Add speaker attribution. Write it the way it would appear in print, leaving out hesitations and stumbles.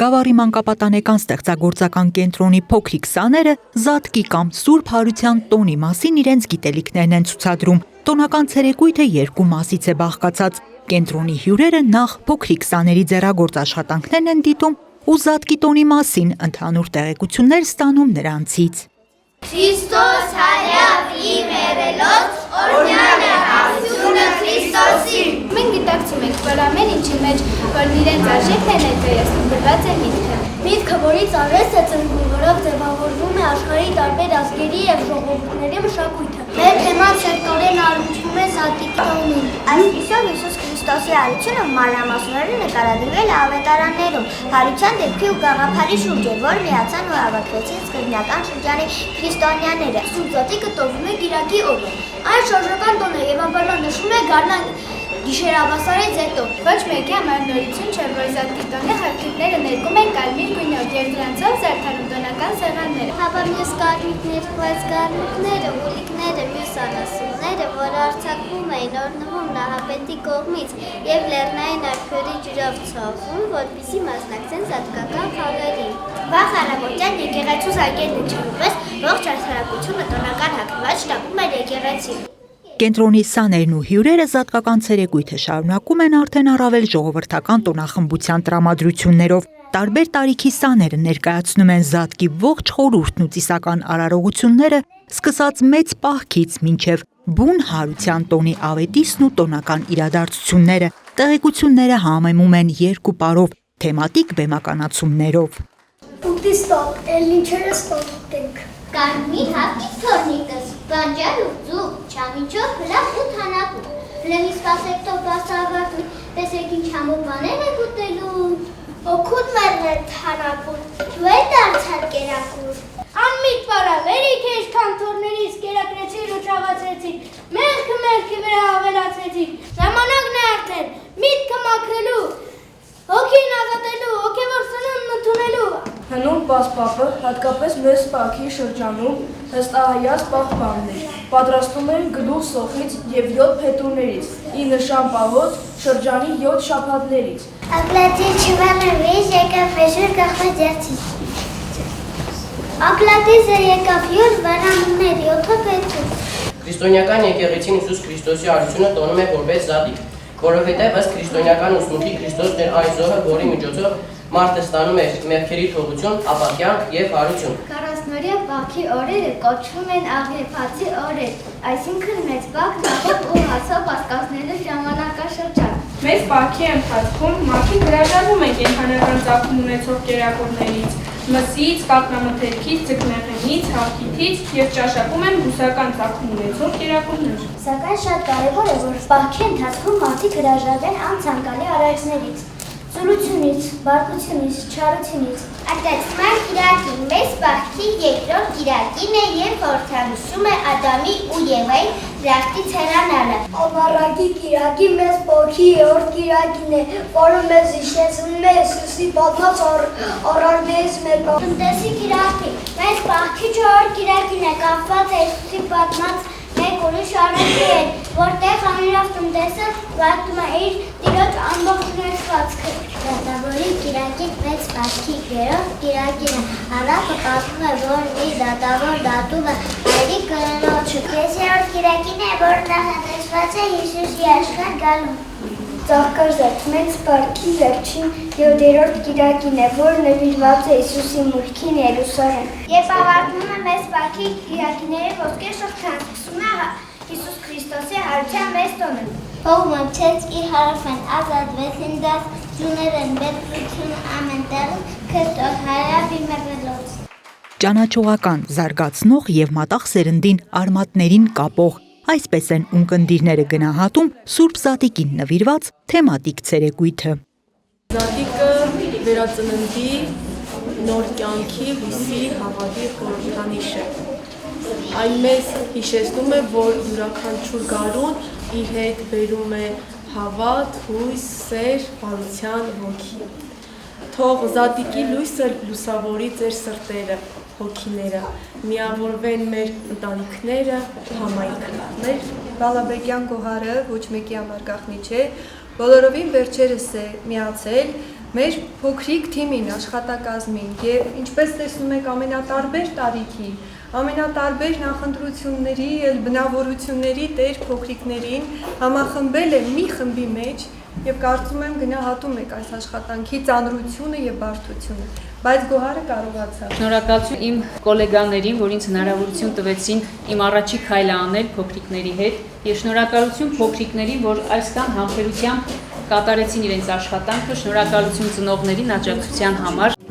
Speaker 1: Գավառի մանկապատանեկան ստեղծագործական կենտրոնի փոքրիկ սաները զատկի կամ Սուրբ Հարության տոնի մասին իրենց գիտելիքներն են ցուցադրում։ Տոնական ցերեկույթը երկու մասից է բաղկացած։ Կենտրոնի հյուրերը նախ փոքրիկ սաների ձեռագործ աշխատանքներն են դիտում ու զատկի տոնի մասին ընդհանուր տեղեկություններ ստանում նրանցից։
Speaker 2: Քրիստոս հարյավ իմ երելոց, օրհնյալ է հարությունը Քրիստոսին։ Մենք գիտակցում ենք, որ ամեն ինչի մեջ, որ իրենց արժեքն է ներկայացնում, գրված է միտքը։ Միտքը, որից արվեստ է ծնվում, որով ձևավորվում է աշխարհի տարբեր ազգերի եւ ժողովուրդների մշակույթը։ Մեր թեման սերտորեն առնչվում է զատկի տոնին։ Այսպիսով Հիսուս Քրիստոսի հարությունը մանրամասնորեն նկարագրվել է ավետարաններում, հարության դեպքի ու գաղափարի շուրջ, որ միացան ու հավաքվեցին սկզբնական շրջանի քրիստոնյաները։ Սուրբ զատիկը տովում է Կիրակի օրը։ Այս շարժական տոնը եւ անպայման նշվում է գարնան գիշերաբասարից հետո։ Ոչ մեկի համար նորություն չէ, որ զատկի տոնի խարքիվները ներկում են կարմիր գույնով եւ դրանցով զարդարում տոնական սեղանները։ Հապա մյուս կարմիրներ, բայց կարմիրները, ուլիկները, մյուս անասունները, որ արձակվում էին, օրնվում նահապետի կողմից եւ լեռնային արքերի ջրով ցողվում, որպեսզի մասնակցեն զատկական խաղերին։ Վաղ առավոտյան եկեղեցու զանգերն ինչպես ողջ հասարակությունը տոնական հագնված շտապում էր եկեղեցի։
Speaker 1: Կենտրոնի սաներն ու հյուրերը զատկական ցերեկույթը շարունակում են արդեն առավել ժողովրդական տոնախմբության տրամադրություններով։ Տարբեր տարիքի սաները ներկայացնում են զատկի ողջ խորհուրդն ու ծիսական արարողությունները, սկսած մեծ պահքից մինչև բուն հարության տոնի ավետիսն ու տոնական իրադարձությունները։ Տեղեկությունները համեմում են երկու պարով, թեմատիկ բեմականացումներով։
Speaker 2: Ուտիստոպ, էլինչերը ստոպտենք։ Կարմիր հապկից թորնիկս, բանջար ու ձուկ, չամիչով հլավ ու թանապուտ, լևի սպասեկտով բասավարդում, տեսեք ինչ համով բաներ եք ուտելու։ Օքուտ մերն է թանապուտ, դու է դարձար կերակուր։ Անմիտ պարավերիք էշ կանթորներից կերակրեցիր ու ճաղացրեցիր, մերքը վրա ավելացրեցիր, ժամանակն է արդեն, միտքը մաքրելու, հոգին ազատելու, հոգևոր սնունդն ընդունելու։
Speaker 3: Հնում պասպապը, հատկապես մեծ պահքի շրջանում, հստահայաց պահպանն էր, պատրաստում էին գլուխ սոխից և 7 փետուրներից, ի նշան պահոց շրջանի 7 շաբաթներից։
Speaker 2: Ակլատի չվանրվից եկավ վեժուր կախված ձերցից։ Ակլատիզը եկավ 7 վանամներ, 7 փետուր։
Speaker 4: Քրիստոնեական եկեղեցին Հիսուս Քրիստոսի հարությունը տոնում է որպես զատիկ, որովհետև ըստ քրիստոնեական ուսմունքի Քրիստոսն էր այն զոհը, որի միջոցով մարդը ստանում է մեղքերի թողություն, ապակյանք և հարություն։
Speaker 2: Քառասնօրյա պահքի օրերը կոչվում են աղեփացի օրեր, այսինքն մեծ պահք նախոտ ու հասով հասկացնելու ժամանակաշրջան։
Speaker 3: Մեծ պահքի ընթացքում մարդիկ հրաժարվում են կենդանական ծագում ունեցող կերակուրներից, մսից, կաթնամթերքից, ձկնեղենից, հավքիթից և ճաշակում են բուսական ծագում ունեցող կերակուրներ։
Speaker 2: Սակայն շատ կարևոր է, որ պահքի ընթացքում մարդիկ հրաժարվեն անցանկալի արարքներից, ծուլությունից, բարկությունից, չարությունից։ Արտացման Կիրակին մեծ պահքի երկրորդ Կիրակին է և խորհրդանշում է Ադամի ու Եվայի դրախտից հեռանալը։
Speaker 5: Ամառակի Կիրակի մեծ պահքի երրորդ Կիրակին է, որը մեզ հիշեցնում է Հիսուսի պատմած արարքներից մեկը։
Speaker 2: Տնտեսի Կիրակի մեծ պահքի չորրորդ Կիրակին է, կապված է Հիսուսի պատմած մեկ ուրիշ արարքի հետ, որտեղ ամենով տնտեսը վայելում է իր տիրոջ ամբողջ ունեցվածքը։ Դատավորի Կիրակի մեծ պահքի երրորդ Կիրակին է, առափը պատմում է, որ մի դատավոր դատում է հայրի կրոնոջը։ Կեսերորդ Կիրակին է, որ նախատեսված է Հիսուսի աշխարհ գալուն։
Speaker 5: Ծաղկազարդ մեծ պահքի վերջին 7-րդ Կիրակին է, որ նվիրված է Հիսուսի մուտքին Երուսաղեմ։
Speaker 2: Եվ ավարտվում է մեծ պահքի Կիրակիների ոսկե շղթան, սկսում է Հիսուս Քրիստոսի հարության մեծ տոնը։ Ով մնաց իր հարավեն, ազատվեցին դաս, ջուներ են բերություն ամեն տեղում, Քրիստոս հարավ իմ եղելոց։
Speaker 1: Ճանաչողական, զարգացնող և մատաղ սերնդին արմատներին կապող, այսպես են ունկնդիրները գնահատում Սուրբ Զատիկին նվիրված թեմատիկ ցերեկույթը։
Speaker 3: Զատիկը վերածննդի, նոր կյանքի, հույսի, հավատի խորհրդանիշ է։ Այն մեզ հիշեցնում է, որ յուրաքանչյուր գարուն իր հետ բերում է հավատ, հույս, սեր, բարության ոգի։ Թող Զատիկի լույսը լուսավորի ձեր սրտերը, հոգիները, միավորվեն մեր ընտանիքները, համայնքը։ Մեր
Speaker 6: Բալաբեկյան գոհարը ոչ մեկի համար գաղտնի չէ, բոլորովին վերջերս է միացել մեր փոքրիկ թիմին, աշխատակազմին եւ ինչպես տեսնում եք ամենատարբեր տարիքի, ամենատարբեր նախընտրությունների եւ բնավորությունների տեր փոքրիկներին համախմբել է մի խմբի մեջ եւ կարծում եմ գնահատում եք այս աշխատանքի ծանրությունը եւ բարդությունը, բայց Գոհարը կարողացավ։
Speaker 7: Շնորհակալություն իմ գոլեգաներին, որ ինձ հնարավորություն տվեցին իմ առաջի քայլը անել փոքրիկների հետ, եւ շնորհակալություն փոքրիկներին, որ այսքան համբերությամբ կատարեցին իրենց աշխատանքը, շնորհակալություն ծնողներին աջակցության համար։